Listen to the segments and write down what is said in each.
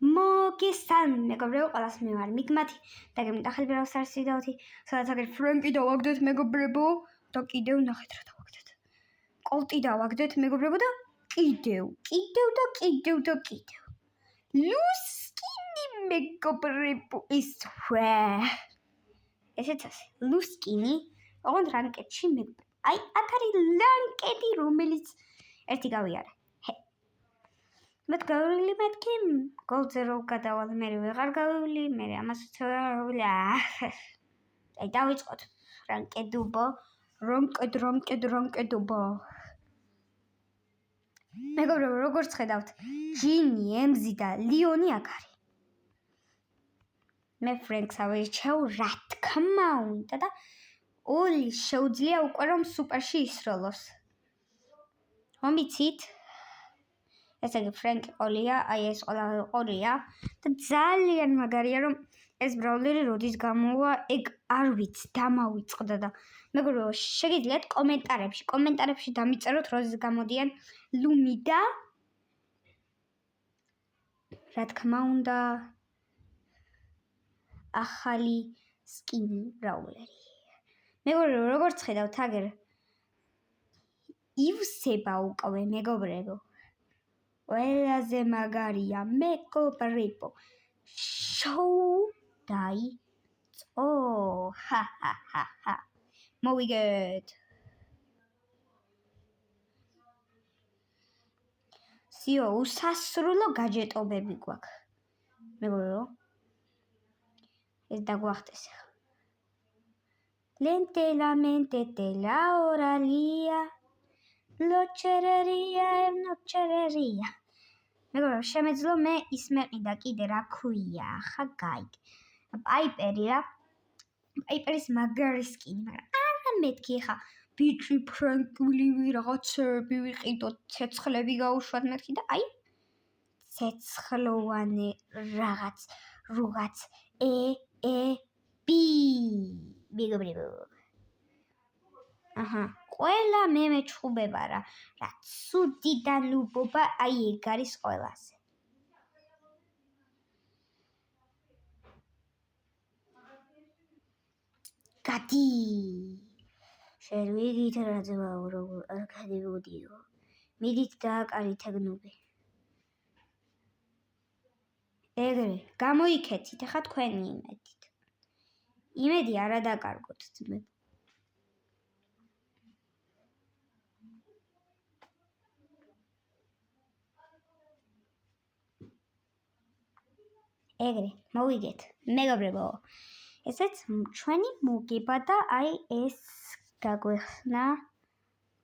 მოგესალმ მეგობრებო, ყველას მე ვარ მიგმათი და გემიტახელი ბრავალ სტარს ვიდეოთი, სადაც აგერ ფრენკი დავაგდეთ მეგობრებო და კიდევ ნახეთ რა დავაგდეთ. კოლტი დავაგდეთ მეგობრებო და კიდევ. ლუსკინი მეგობრებო ის ესეც ასე. ლუსკინი, ოღონდ რანკეტში მეგობრებო. აი, აქ არის რანკეტი, რომელიც ერთი გავიარე. Met gavili metki golze რო გადავალ მე ვეღარ გავივლი მე ამას ვცხოვრობ აი დავიწყოთ რანკედუბო რანკედუბო მეგობრებო როგორც ხედავთ ჯინი ემზი და ლიონი აქ არის მე ფრენკს ავირჩევ რა თქმა უნდა და ორი შეუძლია უკვე რომ სუპერში ისროლოს მომიცით ესე იგი ფრენკი ყოლია, აი ეს ყველა ყოლია და ძალიან მაგარია რომ ეს ბრაულერი როდის გამოვა, ეგ არ ვიცი, დამავიწყდა და მეგობრებო, შეგიძლიათ კომენტარებში დამიწეროთ როდის გამოდიან ლუმი და რა თქმა უნდა ახალი სკინი ბრაულერი. მეგობრებო, როგორც ხედავთ აგერ ივსება უკვე მეგობრებო. ყველაზე მაგარია მეგობრებო შოუ დაიწყო მოვიგეთ სიო უსასრულო გაჯეტობები გვაქვს მეგობრებო ეს დაგვახტეს lente la mente te la oralia Locereria e nocereria. მეგობრებო, შემეძლო მე ის მეყიდა კიდე რა ქვია, ხა გაიგე. პაიპერი რა. პაიპერის მაგარი სკინი, მაგრამ არა მეთქი ხა ბიჭი ფრენკვლივი რაღაცები ვიყიდოთ, ცეცხლები გაუშვათ მეთქი და აი ცეცხლოვანი რაღაც ბი. მეგობრებო. აჰა ყველა მე მეჩხუბება რა ცუდი და ნუბობა აი ეგ არის ყველაზე გადი შერვიგით რა ძმაო როგორ არ გადივოდიო მიდით დააკარით ეგ ნუბი ეგრე გამოიქეცით ახლა თქვენი იმედი არა დაკარგოთ ძმებო ეგრე მოვიგეთ მეგობრებო ესეც ჩვენი მოგება და აი ეს გაგვეხსნა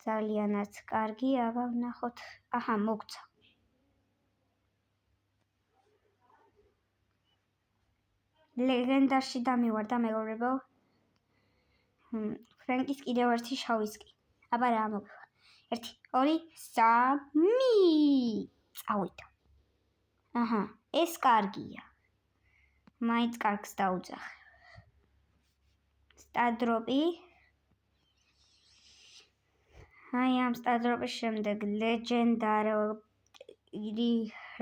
ძალიანაც კარგი აბა ვნახოთ აჰა მოგცა ლეგენდარში დამივარდა მეგობრებო ფრენკის კიდევ ერთი შავისკი აბა რა მოგვა 1 2 3 წავიდა აჰა ეს კარგია მაინც კარგს დაუძახე. სტადროპი. აი ამ სტადროპის შემდეგ ლეგენდარი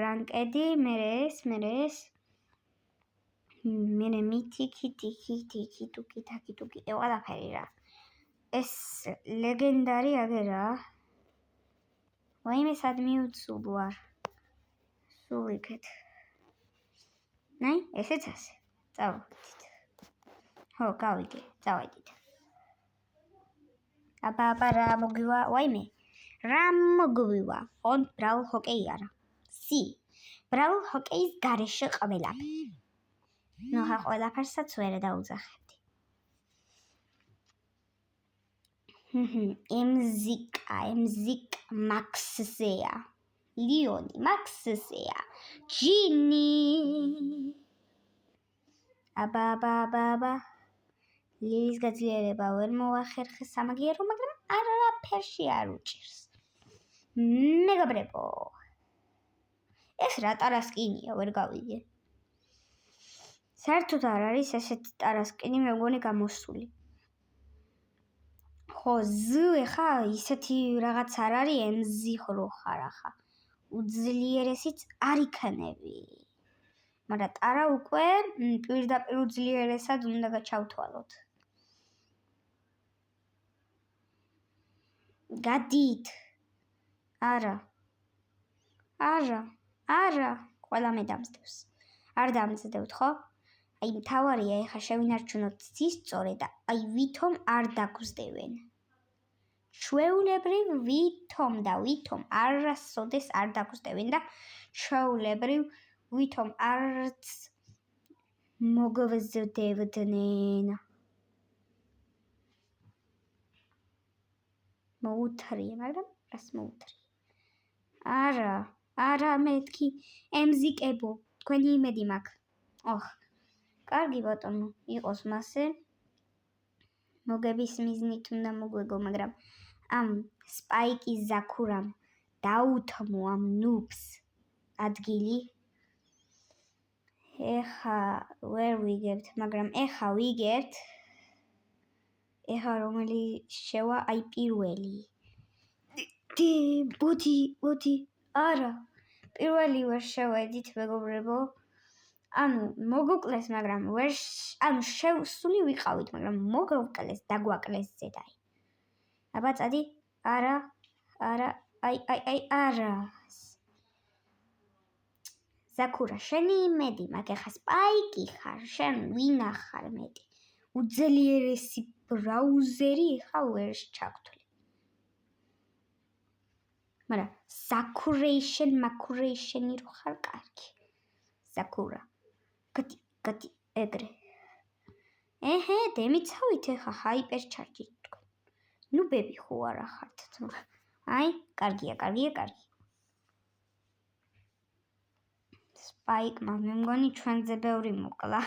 რანკედი, მერე ეს. მერე მითიკი, ტიკი, ტუკი, ყველაფერი რა. ეს ლეგენდარი აგერა. ვაიმე სად მივცულ ვარ. სულ იქეთ. ნაი, ესეც ასე. წავიდით. ხო, გავიგე, წავედით. აბა, რა მოგვივა? ვაიმე. რა მოგვივა? on brawl hockey არა. სი. brawl hockey-ის გარეშე ყველაფერი. ნუ ხა ყველაფერსაც ვერ დაუძახებდი. ემზიკა მაქსზეა. ლიონი მაქსზეა. ჯინი აბა ლილის გაძლიერება ვერ მოახერხე სამაგიერო მაგრამ არაფერში არ უჭირს მეგობრებო ეს რა ტარასკინია ვერ გავიგე საერთოდ არ არის ესეთი ტარასკინი მე მგონი გამოსული ხო ხა ისეთი რაღაც არ არის ემზი ხო ხარ ხა უძლიერესიც არ იქნები მაგრამ ტარა უკვე პირდაპირ უძლიერესად უნდა გაჩავთვალოთ. გადით. არა, ყველა მე დამძდევს. არ დამძდევთ, ხო? აი, მთავარია ეხა შევინარჩუნოთ სისწორე და აი ვითომ არ დაგვსდევენ. ჩვეულებრივ ვითომ არასოდეს არ დაგვსდევენ და ჩვეულებრივ ვითომ არც მოგვსდევდნენ. მოუთრია, მაგრამ რას მოუთრია? არა, მეთქი, ემზიკებო, თქვენი იმედი მაქვს. ოხ, კარგი ბატონო, იყოს მასე. მოგების მიზნით უნდა მოგვეგო, მაგრამ ამ სპაიკის ზაქურამ დაუთმო ამ ნუბს ადგილი. ეხა ვერ ვიგებთ, მაგრამ ეხა ვიგებთ. ეხა რომელი შევა აი პირველი. ბოდი, არა. პირველი ვერ შევედით, მეგობრებო. ანუ მოგუკლეს, მაგრამ სული ვიყავით, მაგრამ მოგუკლეს, დაგვაკლეს ზედაი. აბაწადი, არა, არა. ზაქურა, შენი იმედი მაქვს, ეხა სპაიკი ხარ, შენ ვინა ხარ მეტი. უძლიერესი ბრაუზერი ეხა ვერ ჩაგვთვლი. მაგრამ მაკურეიშენი რო ხარ კარგი. ზაქურა. გადი ეგრე. ეჰე, დემიცავით ეხა ჰაიპერჩარჯით თქვენ. ნუბები ხო არა ხართ. აი, კარგია. სპაიკმა მე მგონი ჩვენზე ბევრი მოკლა.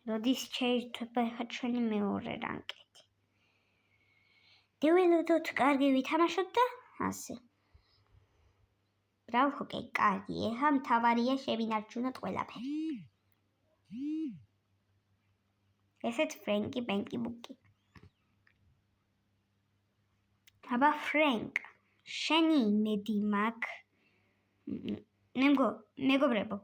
როდის შეიძლება ეხა ჩვენი მეორე რანკეთი. დიველოდოთ, კარგი ვითამაშოთ და ასე. ბრავო, კარგი, ეხა მთავარია შევინარჩუნოთ ყველაფერი. ესეც ფრენკი, ბუკი. აბა ფრენკ, შენი იმედი მაქვს. მეგობრებო,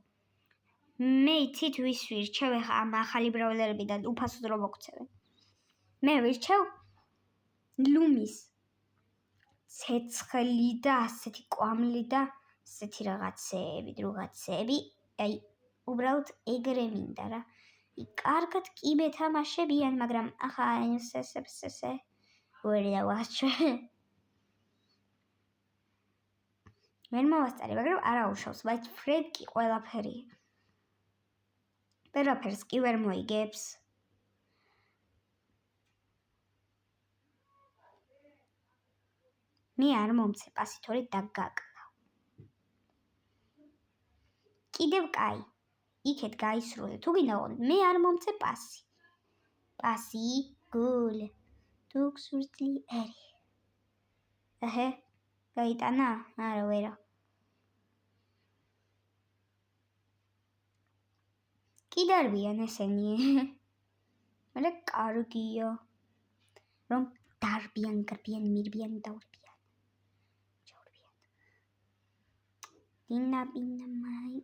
მე იცით ვის ვირჩევ ეხა ამ ახალი ბრაულერებიდან უფასოდ რომ მოგცევენ. მე ვირჩევ ლუმის ცეცხლი და ასეთი კვამლი და ასეთი რაღაცეები. აი, უბრალოდ ეგრე მინდა რა. კარგად კი მეთამაშებიან, მაგრამ ახლა ესე ვერ დავაჩვე. ვერ მოვასწარე, მაგრამ არა უშავს, բայց ფრენკი ყველაფერია. ვერაფერს კი ვერ მოიგებს. მე არ მომცე პასი თორე დაგაკლავ. კიდევ კაი. იქეთ გაისროლე. თუ გინდა მე არ მომცე პასი. პასი გულ. თუ გსურთლიერი. აჰე, გაიტანა? არა, ვერა. კი დარბიან ესენი. მერე კარგია. რომ დარბიან, გრბიან, მირბიან, დაურბიან. ჩაურბიან. დინა მაი.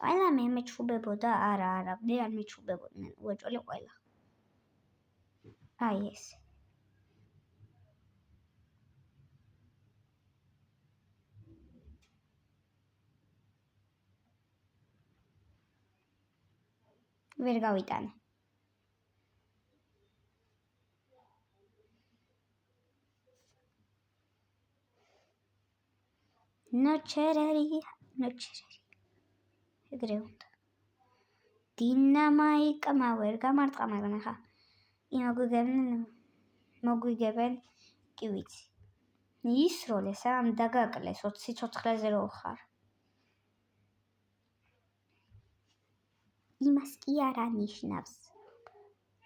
ყველა მე მეჩუბებოდა, არა, მე არ მეჩუბებოდნენ, უეჭველი ყველა. აი ეს. ვერ გავიტანე. ნოჩერერი. ეგრე უნდა. დინამაიკმა ვერ გამარტყა, მაგრამ ახლა მოგვიგებენ, კი ვიცი. ისროლე, სამ დაგაკლეს, 20 სიცოცხლეზე რო ხარ. იმას კი არ ანიშნავს.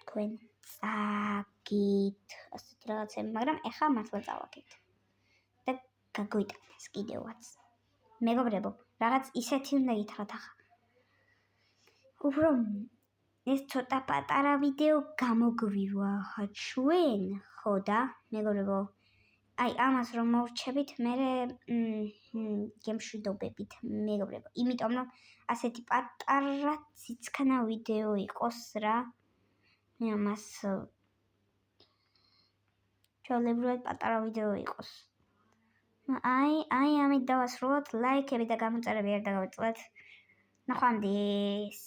თქვენ წაგით, ასეთი რაღაცები, მაგრამ ეხა მართლა წავაგეთ. და გაგვიტანეს კიდევაც. მეგობრებო, რაღაც ისეთი უნდა გითხრათ ახლა. უფრო ეს ცოტა პატარა ვიდეო გამოგვივა ჩვენ, ხო და მეგობრებო, აი ამას რომ მოვრჩებით, მე გემშვიდობებით, მეგობრებო, იმიტომ რომ ასეთი პატარა ციცქნა ვიდეო იყოს რა. მე ამას ჩვეულებრივად პატარა ვიდეო იყოს. აი ამით დავასრულოთ, ლაიქები და გამოწერები არ დაგავიწყდეთ. ნახვამდის.